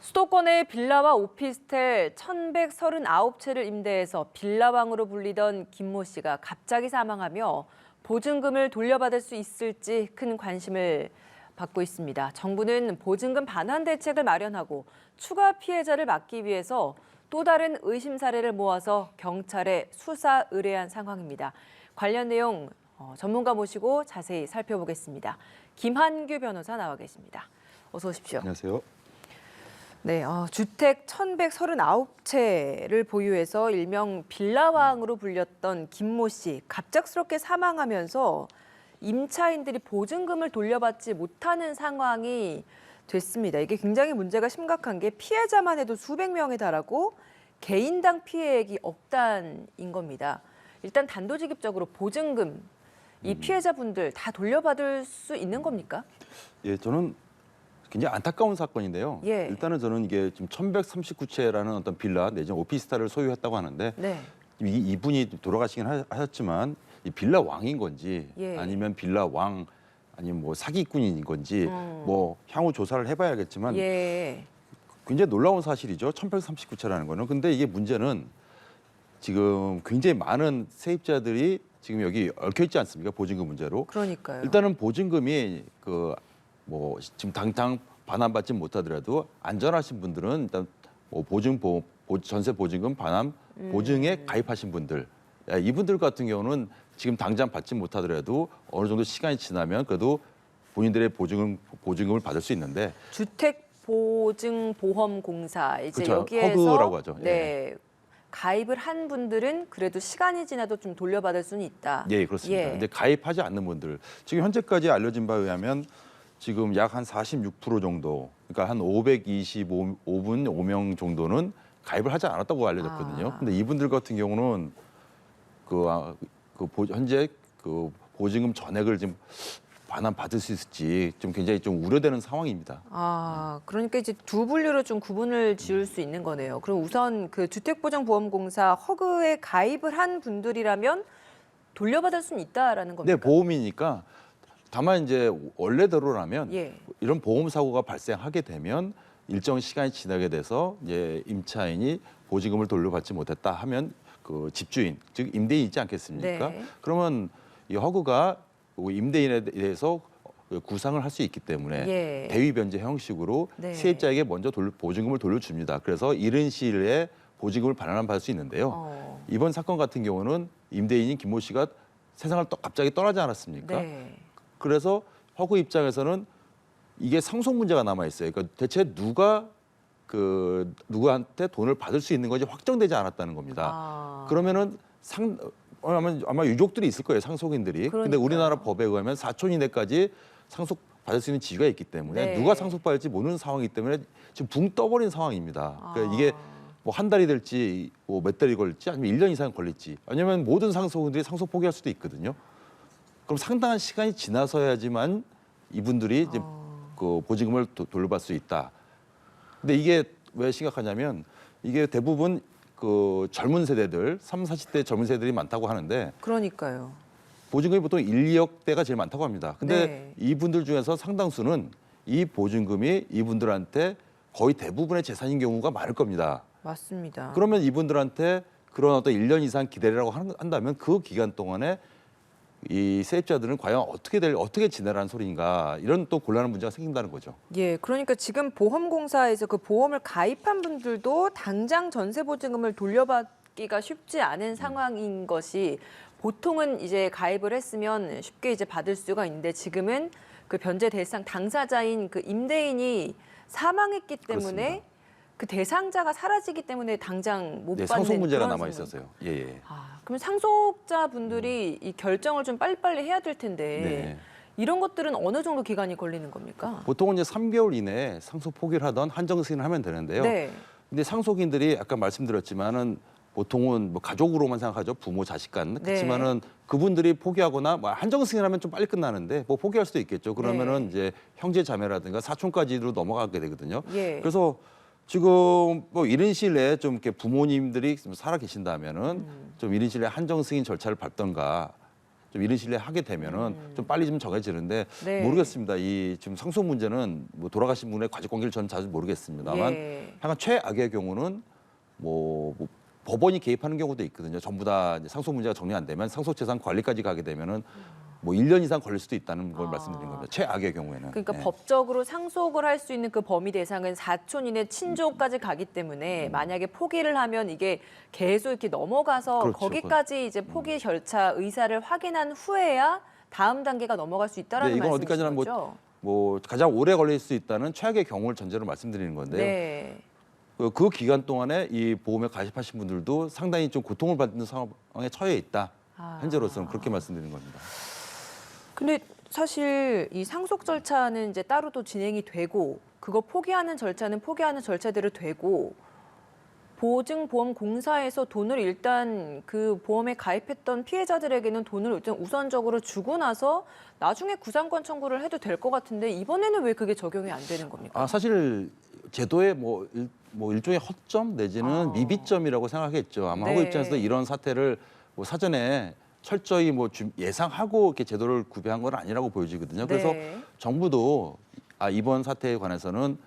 수도권의 빌라와 오피스텔 1,139채를 임대해서 빌라왕으로 불리던 김모 씨가 갑자기 사망하며 보증금을 돌려받을 수 있을지 큰 관심을 받고 있습니다. 정부는 보증금 반환 대책을 마련하고 추가 피해자를 막기 위해서 또 다른 의심 사례를 모아서 경찰에 수사 의뢰한 상황입니다. 관련 내용 전문가 모시고 자세히 살펴보겠습니다. 김한규 변호사 나와 계십니다. 어서 오십시오. 안녕하세요. 네, 주택 1,139채를 보유해서 일명 빌라왕으로 불렸던 김모 씨, 갑작스럽게 사망하면서 임차인들이 보증금을 돌려받지 못하는 상황이 됐습니다. 이게 굉장히 문제가 심각한 게 피해자만 해도 수백 명에 달하고 개인당 피해액이 억 단인 겁니다. 일단 단도직입적으로 보증금, 이 피해자분들 다 돌려받을 수 있는 겁니까? 예, 저는 굉장히 안타까운 사건인데요. 예. 일단은 저는 이게 지금 1,139채라는 어떤 빌라 내지는 오피스텔을 소유했다고 하는데 네. 이분이 돌아가시긴 하셨지만 이 빌라 왕인 건지 예. 아니면 빌라 왕 아니면 뭐 사기꾼인 건지 뭐 향후 조사를 해봐야겠지만 예. 굉장히 놀라운 사실이죠. 1,139채라는 거는. 근데 이게 문제는 지금 굉장히 많은 세입자들이 지금 여기 얽혀 있지 않습니까? 보증금 문제로. 그러니까요. 일단은 보증금이 뭐 지금 당장 반환받지 못하더라도 안전하신 분들은 일단 뭐 전세 보증금 반환 보증에 가입하신 분들, 이분들 같은 경우는 지금 당장 받지 못하더라도 어느 정도 시간이 지나면 그래도 본인들의 보증금을 받을 수 있는데 주택보증보험공사 이제 그렇죠. 여기에서 허그라고 하죠. 예. 네, 가입을 한 분들은 그래도 시간이 지나도 좀 돌려받을 수는 있다. 예, 그렇습니다. 예. 근데 가입하지 않는 분들 지금 현재까지 알려진 바에 의하면 지금 약 한 46% 정도, 그러니까 한 525분 5명 정도는 가입을 하지 않았다고 알려졌거든요. 근데 이분들 같은 경우는 현재 보증금 전액을 지금 반환 받을 수 있을지 좀 굉장히 좀 우려되는 상황입니다. 그러니까 이제 두 분류로 좀 구분을 지을 수 있는 거네요. 그럼 우선 그 주택보장보험공사 허그에 가입을 한 분들이라면 돌려받을 수는 있다라는 겁니까? 네, 보험이니까 다만 이제 원래대로라면 예. 이런 보험 사고가 발생하게 되면 일정 시간이 지나게 돼서 이제 임차인이 보증금을 돌려받지 못했다 하면 그 집주인 즉 임대인이 있지 않겠습니까? 네. 그러면 이 허그가 임대인에 대해서 구상을 할 수 있기 때문에 예. 대위 변제 형식으로 네. 세입자에게 먼저 보증금을 돌려줍니다. 그래서 이른 시일에 보증금을 반환받을 수 있는데요. 이번 사건 같은 경우는 임대인인 김모 씨가 세상을 갑자기 떠나지 않았습니까? 네. 그래서 허그 입장에서는 이게 상속 문제가 남아 있어요. 그러니까 대체 누구한테 돈을 받을 수 있는 건지 확정되지 않았다는 겁니다. 그러면은 아마 유족들이 있을 거예요, 상속인들이. 근데 그러니까요. 우리나라 법에 의하면 사촌 이내까지 상속받을 수 있는 지위가 있기 때문에 네. 누가 상속받을지 모르는 상황이기 때문에 지금 붕 떠버린 상황입니다. 그러니까 이게 뭐 한 달이 될지 뭐 몇 달이 걸릴지 아니면 1년 이상 걸릴지 아니면 모든 상속인들이 상속 포기할 수도 있거든요. 그럼 상당한 시간이 지나서야지만 이분들이 이제 그 보증금을 돌려받을 수 있다. 근데 이게 왜 심각하냐면 이게 대부분 그 젊은 세대들, 30, 40대 젊은 세대들이 많다고 하는데 그러니까요. 보증금이 보통 1, 2억대가 제일 많다고 합니다. 근데 네. 이분들 중에서 상당수는 이 보증금이 이분들한테 거의 대부분의 재산인 경우가 많을 겁니다. 맞습니다. 그러면 이분들한테 그런 어떤 1년 이상 기다리라고 한다면 그 기간 동안에 이 세입자들은 과연 어떻게 지내라는 소리인가 이런 또 곤란한 문제가 생긴다는 거죠. 예, 그러니까 지금 보험공사에서 그 보험을 가입한 분들도 당장 전세보증금을 돌려받기가 쉽지 않은 상황인 것이 보통은 이제 가입을 했으면 쉽게 이제 받을 수가 있는데 지금은 그 변제 대상 당사자인 그 임대인이 사망했기 때문에 그렇습니다. 그 대상자가 사라지기 때문에 당장 못 네, 받는 상속 문제가 그런 남아 상황. 있어서요. 예. 그럼 상속자분들이 이 결정을 좀 빨리빨리 해야 될 텐데 네. 이런 것들은 어느 정도 기간이 걸리는 겁니까? 보통은 이제 3개월 이내에 상속 포기를 하던 한정 승인을 하면 되는데요. 네. 근데 상속인들이 아까 말씀드렸지만은 보통은 뭐 가족으로만 생각하죠. 부모, 자식 간. 네. 그렇지만은 그분들이 포기하거나 뭐 한정 승인하면 좀 빨리 끝나는데 뭐 포기할 수도 있겠죠. 그러면은 네. 이제 형제 자매라든가 사촌까지로 넘어가게 되거든요. 예. 그래서 지금 뭐 이른 시일 내에 좀 이렇게 부모님들이 좀 살아 계신다면은 좀 이른 시일 내에 한정 승인 절차를 밟던가 좀 이른 시일에 하게 되면은 좀 빨리 좀 정해지는데 네. 모르겠습니다. 이 지금 상속 문제는 뭐 돌아가신 분의 가족 관계를 저는 잘 모르겠습니다만 예. 하여간 최악의 경우는 뭐 법원이 개입하는 경우도 있거든요. 전부 다 이제 상속 문제가 정리 안 되면 상속 재산 관리까지 가게 되면은 뭐 1년 이상 걸릴 수도 있다는 걸 말씀드린 겁니다. 최악의 경우에는. 그러니까 예. 법적으로 상속을 할 수 있는 그 범위 대상은 사촌이내 친족까지 가기 때문에 만약에 포기를 하면 이게 계속 이렇게 넘어가서 그렇죠. 거기까지 이제 포기 절차 의사를 확인한 후에야 다음 단계가 넘어갈 수 있다라는 네, 이건 말씀이신 어디까지나 거죠? 뭐 가장 오래 걸릴 수 있다는 최악의 경우를 전제로 말씀드리는 건데요. 네. 그 기간 동안에 이 보험에 가입하신 분들도 상당히 좀 고통을 받는 상황에 처해 있다. 현재로서는 그렇게 말씀드리는 겁니다. 근데 사실 이 상속 절차는 이제 따로 또 진행이 되고 그거 포기하는 절차는 포기하는 절차대로 되고 보증보험공사에서 돈을 일단 그 보험에 가입했던 피해자들에게는 돈을 일단 우선적으로 주고 나서 나중에 구상권 청구를 해도 될 것 같은데 이번에는 왜 그게 적용이 안 되는 겁니까? 사실 제도의 뭐 일종의 허점 내지는 미비점이라고 생각했죠. 아마 네. 한국 입장에서도 이런 사태를 뭐 사전에 철저히 뭐 예상하고 이렇게 제도를 구비한 건 아니라고 보여지거든요. 그래서 네. 정부도 이번 사태에 관해서는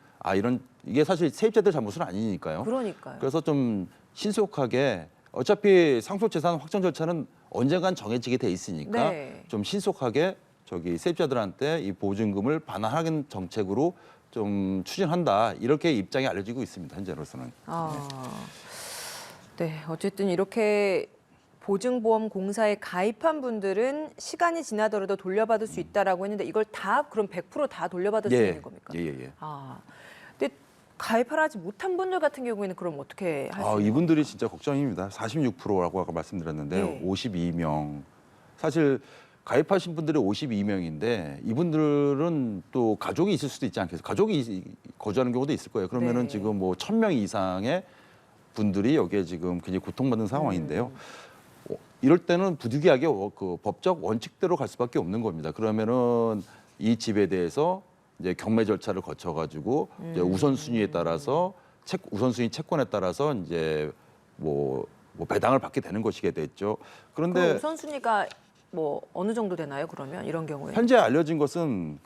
이게 사실 세입자들 잘못은 아니니까요. 그러니까요. 그래서 좀 신속하게 어차피 상속재산 확정 절차는 언젠간 정해지게 돼 있으니까 네. 좀 신속하게 세입자들한테 이 보증금을 반환하는 정책으로 좀 추진한다 이렇게 입장이 알려지고 있습니다. 현재로서는. 네, 어쨌든 이렇게 보증보험공사에 가입한 분들은 시간이 지나더라도 돌려받을 수 있다라고 했는데 이걸 다 그럼 100% 돌려받을 수 있는 겁니까? 예. 근데 가입을 하지 못한 분들 같은 경우에는 그럼 어떻게 할 수 있는 이분들이 진짜 걱정입니다. 46%라고 아까 말씀드렸는데요. 네. 52명. 사실 가입하신 분들이 52명인데 이분들은 또 가족이 있을 수도 있지 않겠어요? 가족이 거주하는 경우도 있을 거예요. 그러면은 네. 지금 뭐 1,000명 이상의 분들이 여기에 지금 굉장히 고통받는 상황인데요. 이럴 때는 부득이하게 그 법적 원칙대로 갈 수밖에 없는 겁니다. 그러면은 이 집에 대해서 이제 경매 절차를 거쳐가지고 이제 우선순위에 따라서 우선순위 채권에 따라서 이제 뭐 배당을 받게 되는 것이게 됐죠. 그런데 그럼 우선순위가 뭐 어느 정도 되나요? 그러면 이런 경우에 현재 알려진 것은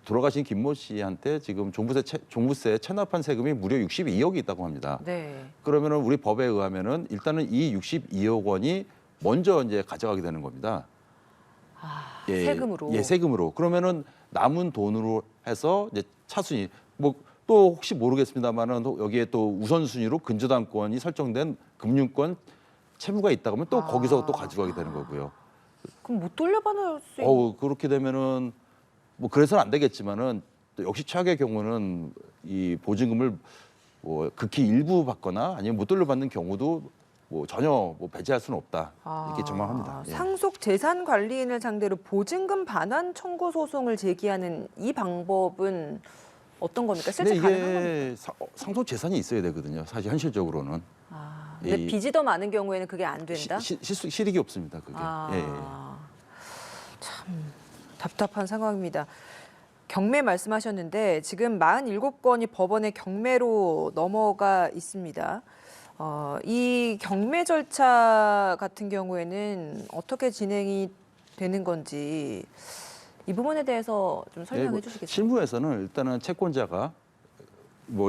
돌아가신 김모 씨한테 지금 종부세 체납한 세금이 무려 62억이 있다고 합니다. 네. 그러면은 우리 법에 의하면은 일단은 이 62억 원이 먼저 이제 가져가게 되는 겁니다. 세금으로. 예, 세금으로. 그러면은 남은 돈으로 해서 이제 차순위 또 혹시 모르겠습니다만은 여기에 또 우선순위로 근저당권이 설정된 금융권 채무가 있다 그러면 또 거기서 또 가져가게 되는 거고요. 그럼 못 돌려받을 수 있는 그렇게 되면은 뭐 그래서는 안 되겠지만은 또 역시 최악의 경우는 이 보증금을 뭐 극히 일부 받거나 아니면 못 돌려받는 경우도 뭐 전혀 배제할 수는 없다 이렇게 전망합니다. 예. 상속 재산 관리인을 상대로 보증금 반환 청구 소송을 제기하는 이 방법은 어떤 겁니까? 실제 근데 가능한 겁니까? 이게 상속 재산이 있어야 되거든요. 사실 현실적으로는 근데 이- 빚이 더 많은 경우에는 그게 안 된다? 실익이 없습니다. 그게. 예. 참 답답한 상황입니다. 경매 말씀하셨는데 지금 47건이 법원의 경매로 넘어가 있습니다. 이 경매 절차 같은 경우에는 어떻게 진행이 되는 건지 이 부분에 대해서 좀 설명해 주시겠어요? 실무에서는 일단은 채권자가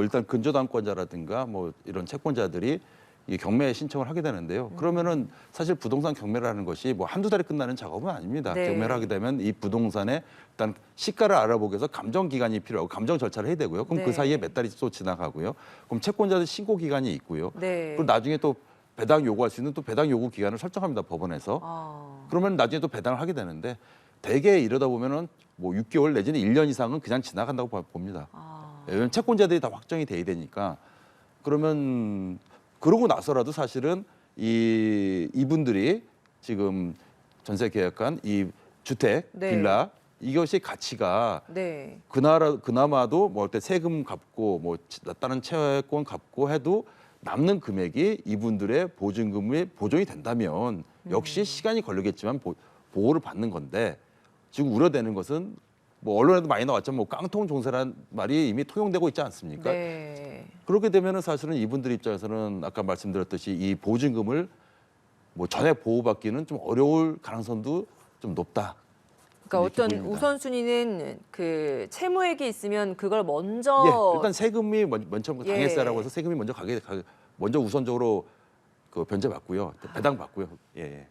일단 근저당권자라든가 이런 채권자들이 이 경매 신청을 하게 되는데요. 그러면은 사실 부동산 경매라는 것이 한두 달에 끝나는 작업은 아닙니다. 네. 경매를 하게 되면 이 부동산의 일단 시가를 알아보기 위해서 감정 기간이 필요하고 감정 절차를 해야 되고요. 그럼 네. 그 사이에 몇 달이 또 지나가고요. 그럼 채권자들 신고 기간이 있고요. 네. 그리고 나중에 또 배당 요구할 수 있는 또 배당 요구 기간을 설정합니다. 법원에서. 그러면 나중에 또 배당을 하게 되는데 대개 이러다 보면은 6개월 내지는 1년 이상은 그냥 지나간다고 봅니다. 왜냐하면 채권자들이 다 확정이 돼야 되니까. 그러면 그러고 나서라도 사실은 이분들이 지금 전세 계약한 이 주택, 네. 빌라 이것이 가치가 네. 그나마도 어때 세금 갚고 다른 채권 갚고 해도 남는 금액이 이분들의 보증금에 보존이 된다면 역시 시간이 걸리겠지만 보호를 받는 건데 지금 우려되는 것은 언론에도 많이 나왔지만 깡통 종세라는 말이 이미 통용되고 있지 않습니까? 네. 그렇게 되면은 사실은 이분들 입장에서는 아까 말씀드렸듯이 이 보증금을 뭐 전액 보호받기는 좀 어려울 가능성도 좀 높다. 그러니까 이렇게 어떤 보입니다. 우선순위는 그 채무액이 있으면 그걸 먼저 예, 일단 세금이 먼저 예. 당해세라고 해서 세금이 먼저 우선적으로 그 변제받고요, 배당받고요. 예, 예.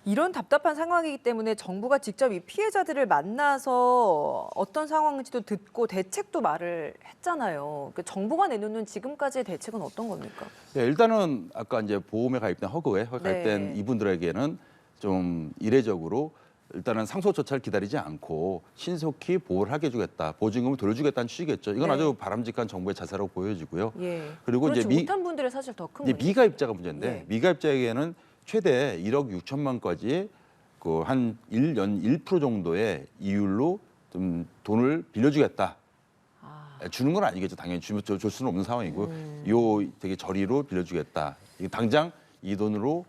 이런 답답한 상황이기 때문에 정부가 직접 이 피해자들을 만나서 어떤 상황인지도 듣고 대책도 말을 했잖아요. 그 정부가 내놓는 지금까지의 대책은 어떤 겁니까? 예, 일단은 아까 이제 보험에 가입된 네. 가입된 이분들에게는 좀 이례적으로 일단은 상속조차를 기다리지 않고 신속히 보호를 하게 해주겠다, 보증금을 돌려주겠다는 취지겠죠. 이건 네. 아주 바람직한 정부의 자세라고 보여지고요. 예. 그리고 그렇지 이제 못한 분들의 사실 더 큰 이제 문제. 미가입자가 문제인데 예. 미가입자에게는 최대 1억 6천만까지 그 한 1년 1% 정도의 이율로 좀 돈을 빌려주겠다. 주는 건 아니겠죠. 당연히 줄 수는 없는 상황이고 요 되게 저리로 빌려주겠다. 이게 당장 이 돈으로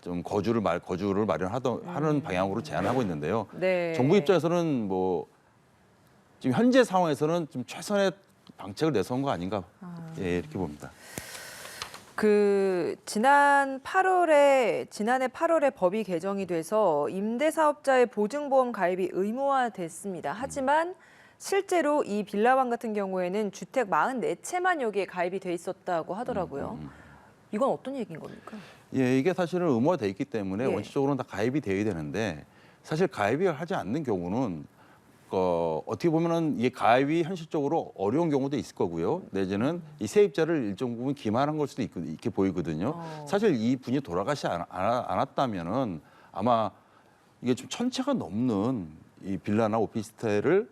좀 거주를 하는 방향으로 제안하고 있는데요. 네. 정부 입장에서는 뭐 지금 현재 상황에서는 좀 최선의 방책을 내세운 거 아닌가 예, 이렇게 봅니다. 그 지난해 8월에 법이 개정이 돼서 임대사업자의 보증보험 가입이 의무화됐습니다. 하지만 실제로 이 빌라왕 같은 경우에는 주택 44채만 여기에 가입이 돼 있었다고 하더라고요. 이건 어떤 얘기인 겁니까? 예, 이게 사실은 의무화돼 있기 때문에 예. 원칙적으로는 다 가입이 되어야 되는데 사실 가입이 하지 않는 경우는 어떻게 보면은 이게 가입이 현실적으로 어려운 경우도 있을 거고요. 내지는 이 세입자를 일정 부분 기만한 걸 수도 이렇게 보이거든요. 사실 이 분이 돌아가지 않았다면은 아마 이게 좀 1,000채가 넘는 이 빌라나 오피스텔을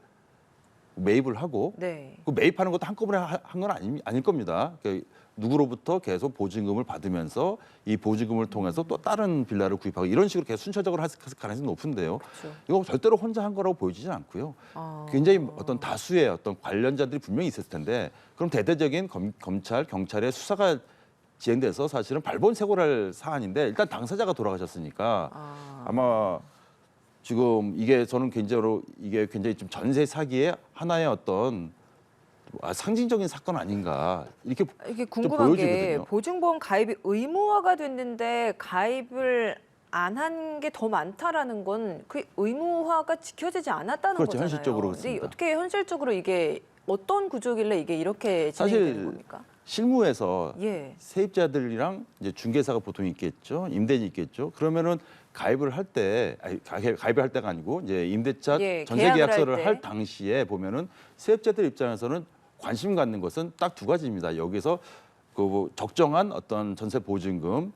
매입을 하고 네. 그 매입하는 것도 한꺼번에 한 건 아닐 겁니다. 그러니까 누구로부터 계속 보증금을 받으면서 이 보증금을 통해서 또 다른 빌라를 구입하고 이런 식으로 계속 순차적으로 할 가능성이 높은데요. 그렇죠. 이거 절대로 혼자 한 거라고 보여지지 않고요. 굉장히 어떤 다수의 어떤 관련자들이 분명히 있었을 텐데 그럼 대대적인 검찰, 경찰의 수사가 진행돼서 사실은 발본색고할 사안인데 일단 당사자가 돌아가셨으니까 아마 지금 이게 저는 개인적으로 이게 굉장히 좀 전세 사기의 하나의 어떤 상징적인 사건 아닌가 이렇게 이게 좀 궁금한 게 보여지거든요. 보증보험 가입이 의무화가 됐는데 가입을 안 한 게 더 많다라는 건 그 의무화가 지켜지지 않았다는 그렇죠. 거잖아요. 현실적으로 근데 그렇습니다. 어떻게 현실적으로 이게 어떤 구조길래 이게 이렇게 진행되는 사실 겁니까? 실무에서 예. 세입자들이랑 이제 중개사가 보통 있겠죠, 임대인이 있겠죠. 그러면은 가입을 할 때, 가입을 할 때가 아니고 이제 임대차 예, 전세 계약을 계약서를 할 때. 할 당시에 보면은 세입자들 입장에서는 관심 갖는 것은 딱 두 가지입니다. 여기서 그 적정한 어떤 전세 보증금,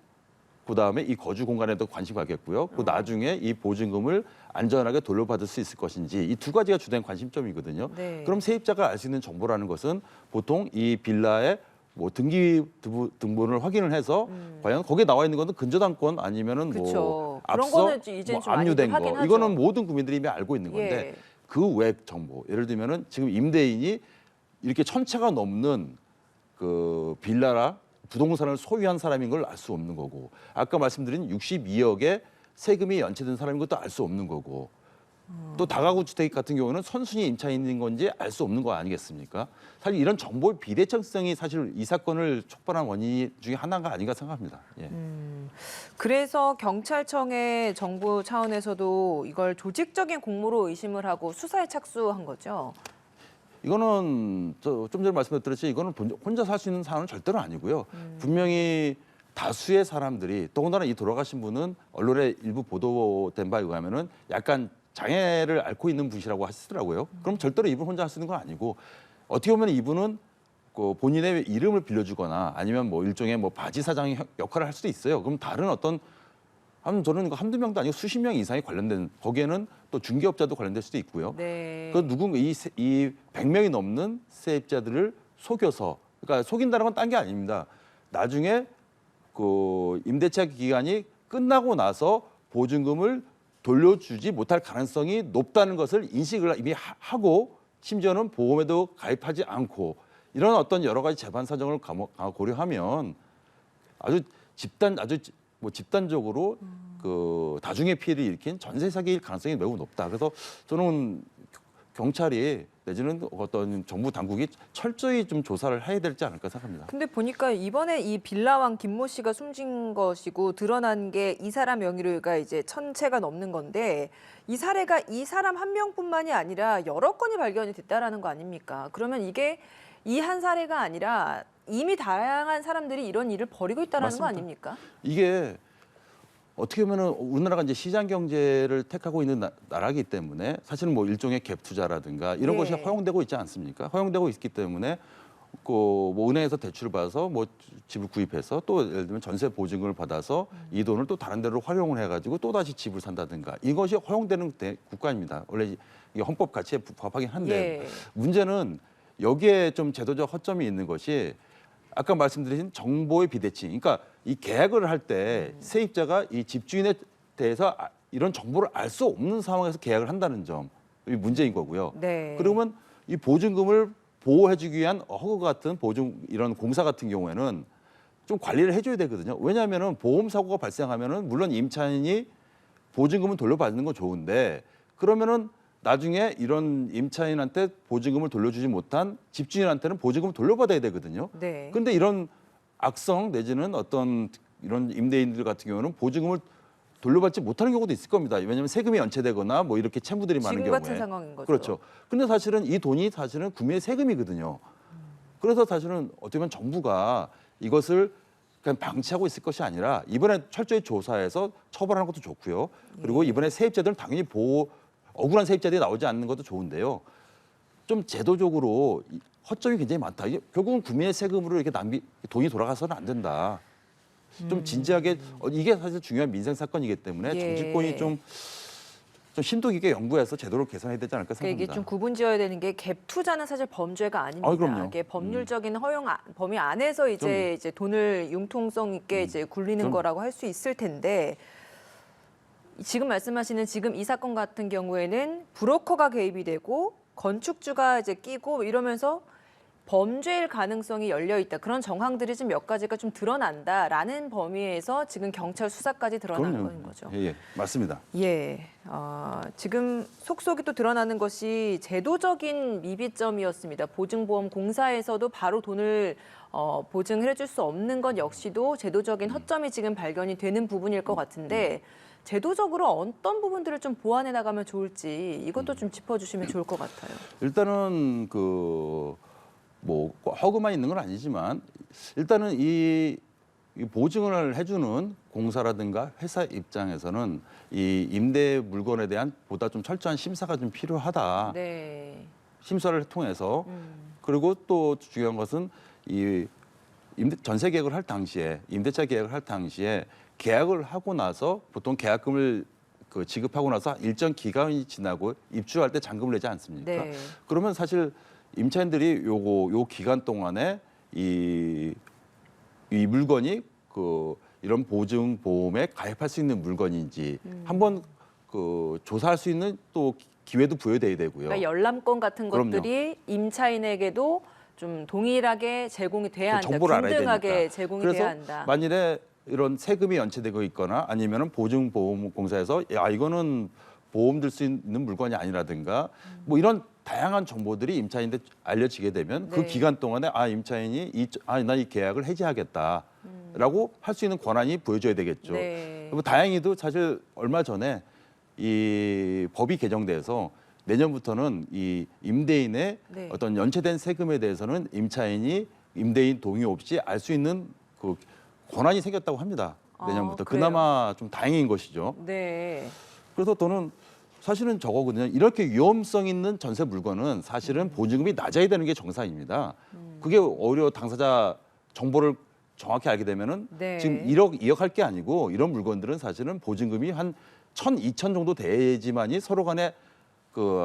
그 다음에 이 거주 공간에도 관심 갖겠고요. 그 나중에 이 보증금을 안전하게 돌려받을 수 있을 것인지 이 두 가지가 주된 관심점이거든요. 네. 그럼 세입자가 알 수 있는 정보라는 것은 보통 이 빌라의 뭐 등기 등본을 확인을 해서 과연 거기에 나와 있는 것은 근저당권 아니면은 그쵸. 뭐 그런 앞서 거는 이제는 뭐 좀 많이들 압류된 거 확인하죠. 이거는 모든 국민들이 이미 알고 있는 건데 예. 그 외 정보 예를 들면은 지금 임대인이 이렇게 1,000채가 넘는 그 빌라라 부동산을 소유한 사람인 걸 알 수 없는 거고 아까 말씀드린 62억의 세금이 연체된 사람인 것도 알 수 없는 거고 또 다가구 주택 같은 경우는 선순위 임차에 있는 건지 알 수 없는 거 아니겠습니까? 사실 이런 정보의 비대称성이 사실 이 사건을 촉발한 원인 중에 하나가 아닌가 생각합니다. 예. 그래서 경찰청의 정부 차원에서도 이걸 조직적인 공모로 의심을 하고 수사에 착수한 거죠. 이거는 좀 전에 말씀드렸듯이 이거는 혼자 살 수 있는 사안은 절대로 아니고요. 분명히 다수의 사람들이 더군다나 이 돌아가신 분은 언론에 일부 보도된 바에 의하면은 약간 장애를 앓고 있는 분이라고 하시더라고요. 그럼 절대로 이분 혼자 할 수 있는 건 아니고 어떻게 보면 이분은 그 본인의 이름을 빌려주거나 아니면 뭐 일종의 뭐 바지 사장 역할을 할 수도 있어요. 그럼 다른 어떤 저는 이거 한두 명도 아니고 수십 명 이상이 관련된 거기에는 또 중개업자도 관련될 수도 있고요. 네. 그 누군가 이 100명이 넘는 세입자들을 속여서 그러니까 속인다는 건 딴 게 아닙니다. 나중에 그 임대차 기간이 끝나고 나서 보증금을 돌려주지 못할 가능성이 높다는 것을 인식을 이미 하고 심지어는 보험에도 가입하지 않고 이런 어떤 여러 가지 재반 사정을 고려하면 아주 집단적으로 그 다중의 피해를 일으킨 전세 사기일 가능성이 매우 높다. 그래서 저는 경찰이 내지는 어떤 정부 당국이 철저히 좀 조사를 해야 되지 않을까 생각합니다. 근데 보니까 이번에 이 빌라왕 김모 씨가 숨진 것이고 드러난 게 이 사람 명의로가 이제 1,000채가 넘는 건데 이 사례가 이 사람 한 명뿐만이 아니라 여러 건이 발견이 됐다라는 거 아닙니까? 그러면 이게 이 한 사례가 아니라 이미 다양한 사람들이 이런 일을 벌이고 있다라는 거 맞습니다. 아닙니까? 이게 어떻게 보면은 우리나라가 이제 시장 경제를 택하고 있는 나라이기 때문에 사실은 뭐 일종의 갭 투자라든가 이런 예. 것이 허용되고 있지 않습니까? 허용되고 있기 때문에 뭐 은행에서 대출을 받아서 뭐 집을 구입해서 또 예를 들면 전세 보증금을 받아서 이 돈을 또 다른 데로 활용을 해가지고 또 다시 집을 산다든가 이것이 허용되는 국가입니다. 원래 이게 헌법 가치에 부합하긴 한데 예. 문제는 여기에 좀 제도적 허점이 있는 것이 아까 말씀드린 정보의 비대칭. 그러니까 이 계약을 할 때 세입자가 이 집주인에 대해서 이런 정보를 알 수 없는 상황에서 계약을 한다는 점이 문제인 거고요. 네. 그러면 이 보증금을 보호해주기 위한 허그 같은 보증 이런 공사 같은 경우에는 좀 관리를 해줘야 되거든요. 왜냐하면은 보험 사고가 발생하면은 물론 임차인이 보증금을 돌려받는 건 좋은데 그러면은 나중에 이런 임차인한테 보증금을 돌려주지 못한 집주인한테는 보증금을 돌려받아야 되거든요. 네. 근데 이런 악성 내지는 어떤 이런 임대인들 같은 경우는 보증금을 돌려받지 못하는 경우도 있을 겁니다. 왜냐하면 세금이 연체되거나 뭐 이렇게 채무들이 많은 지금 경우에. 같은 상황인 거죠. 그렇죠. 근데 사실은 이 돈이 사실은 국민의 세금이거든요. 그래서 사실은 어떻게 보면 정부가 이것을 그냥 방치하고 있을 것이 아니라 이번에 철저히 조사해서 처벌하는 것도 좋고요. 그리고 이번에 세입자들은 당연히 억울한 세입자들이 나오지 않는 것도 좋은데요. 좀 제도적으로 허점이 굉장히 많다. 이게 결국은 국민의 세금으로 이렇게 돈이 돌아가서는 안 된다. 좀 진지하게 이게 사실 중요한 민생 사건이기 때문에 예. 정치권이 좀 심도 깊게 연구해서 제도를 개선해야 되지 않을까 그러니까 이게 생각합니다. 좀 구분지어야 되는 게 갭 투자는 사실 범죄가 아닙니다. 그럼요. 이게 법률적인 허용 범위 안에서 이제 돈을 융통성 있게 이제 굴리는 그럼요. 거라고 할 수 있을 텐데 지금 말씀하시는 지금 이 사건 같은 경우에는 브로커가 개입이 되고 건축주가 이제 끼고 이러면서 범죄일 가능성이 열려 있다. 그런 정황들이 좀 몇 가지가 좀 드러난다라는 범위에서 지금 경찰 수사까지 드러나는 그럼요. 건 거죠. 예, 맞습니다. 예, 지금 속속이 또 드러나는 것이 제도적인 미비점이었습니다. 보증보험공사에서도 바로 돈을 보증을 해줄 수 없는 것 역시도 제도적인 허점이 지금 발견이 되는 부분일 것 같은데 제도적으로 어떤 부분들을 좀 보완해 나가면 좋을지 이것도 좀 짚어주시면 좋을 것 같아요. 일단은 뭐 허그만 있는 건 아니지만 일단은 이 보증을 해주는 공사라든가 회사 입장에서는 이 임대 물건에 대한 보다 좀 철저한 심사가 좀 필요하다. 네. 심사를 통해서 그리고 또 중요한 것은 이 전세 계약을 할 당시에 임대차 계약을 할 당시에 계약을 하고 나서 보통 계약금을 지급하고 나서 일정 기간이 지나고 입주할 때 잔금을 내지 않습니까? 네. 그러면 사실 임차인들이 요 기간 동안에 이 물건이 이런 보증 보험에 가입할 수 있는 물건인지 한번 조사할 수 있는 또 기회도 부여돼야 되고요. 그러니까 열람권 같은 그럼요. 것들이 임차인에게도 좀 동일하게 제공이 돼야 한다. 정보를 알아야 균등하게 되니까. 제공이 그래서 돼야 한다. 만일에 이런 세금이 연체되고 있거나 아니면은 보증보험공사에서 이거는 보험 들 수 있는 물건이 아니라든가 뭐 이런 다양한 정보들이 임차인한테 알려지게 되면 그 네. 기간 동안에 임차인이 나 이 계약을 해지하겠다라고 할 수 있는 권한이 보여줘야 되겠죠. 네. 그리고 다행히도 사실 얼마 전에 이 법이 개정돼서 내년부터는 이 임대인의 네. 어떤 연체된 세금에 대해서는 임차인이 임대인 동의 없이 알 수 있는 그 권한이 생겼다고 합니다. 내년부터. 그래요? 그나마 좀 다행인 것이죠. 네. 그래서 저는 사실은 저거거든요. 이렇게 위험성 있는 전세 물건은 사실은 보증금이 낮아야 되는 게 정상입니다. 그게 오히려 당사자 정보를 정확히 알게 되면은 네. 지금 1억, 2억 할 게 아니고 이런 물건들은 사실은 보증금이 한 1,000, 2,000 정도 돼야지만이 서로 간에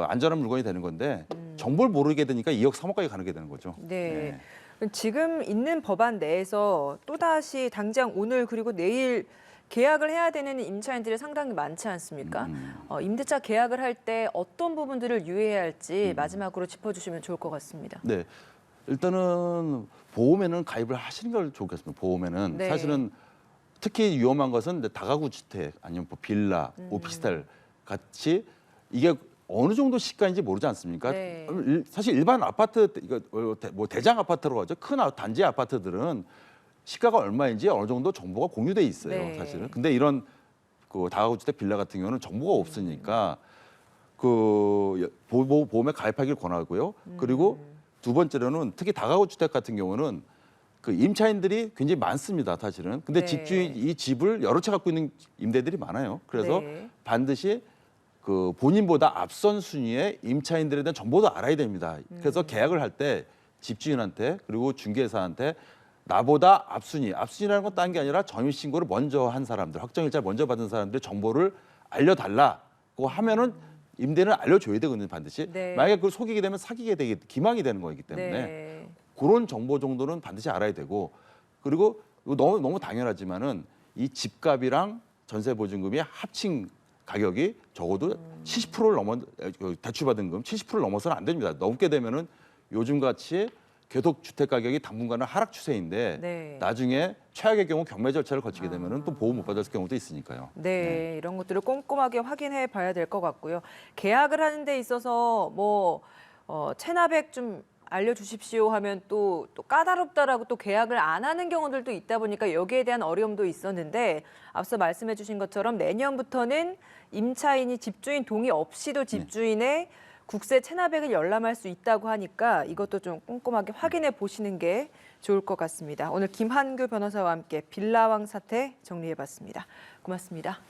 안전한 물건이 되는 건데 정보를 모르게 되니까 2억, 3억까지 가는 게 되는 거죠. 네. 지금 있는 법안 내에서 또다시 당장 오늘 그리고 내일 계약을 해야 되는 임차인들이 상당히 많지 않습니까? 임대차 계약을 할 때 어떤 부분들을 유의해야 할지 마지막으로 짚어주시면 좋을 것 같습니다. 네. 일단은 보험에는 가입을 하시는 걸 좋겠습니다. 보험에는 네. 사실은 특히 위험한 것은 다가구 주택 아니면 뭐 빌라, 오피스텔 같이 이게 어느 정도 시가인지 모르지 않습니까? 네. 사실 일반 아파트 이거 뭐 대장 아파트라고 하죠. 큰 단지 아파트들은 시가가 얼마인지 어느 정도 정보가 공유돼 있어요. 네. 사실은. 근데 이런 그 다가구주택 빌라 같은 경우는 정보가 없으니까 그 보험에 가입하기를 권하고요. 그리고 두 번째로는 특히 다가구주택 같은 경우는 그 임차인들이 굉장히 많습니다. 사실은. 근데 네. 집주인 이 집을 여러 채 갖고 있는 임대들이 많아요. 그래서 네. 반드시 그 본인보다 앞선 순위의 임차인들에 대한 정보도 알아야 됩니다. 그래서 계약을 할 때 집주인한테 그리고 중개사한테 나보다 앞순위라는 건 딴 게 아니라 점유 신고를 먼저 한 사람들, 확정일자를 먼저 받은 사람들의 정보를 알려달라고 하면은 임대는 알려줘야 되거든요, 반드시. 네. 만약에 그걸 속이게 되면 기망이 되는 거기 때문에 네. 그런 정보 정도는 반드시 알아야 되고, 그리고 이거 너무 당연하지만은 이 집값이랑 전세 보증금이 합친 가격이 적어도 70%를 대출받은 금 70%를 넘어서는 안 됩니다. 넘게 되면은 요즘 같이 계속 주택 가격이 당분간은 하락 추세인데 네. 나중에 최악의 경우 경매 절차를 거치게 되면은 또 보호 못 받을 경우도 있으니까요. 네, 이런 것들을 꼼꼼하게 확인해 봐야 될 것 같고요. 계약을 하는 데 있어서 뭐 체납액 좀 알려주십시오 하면 또 까다롭다라고 또 계약을 안 하는 경우들도 있다 보니까 여기에 대한 어려움도 있었는데 앞서 말씀해 주신 것처럼 내년부터는 임차인이 집주인 동의 없이도 집주인의 국세 체납액을 열람할 수 있다고 하니까 이것도 좀 꼼꼼하게 확인해 보시는 게 좋을 것 같습니다. 오늘 김한규 변호사와 함께 빌라왕 사태 정리해 봤습니다. 고맙습니다.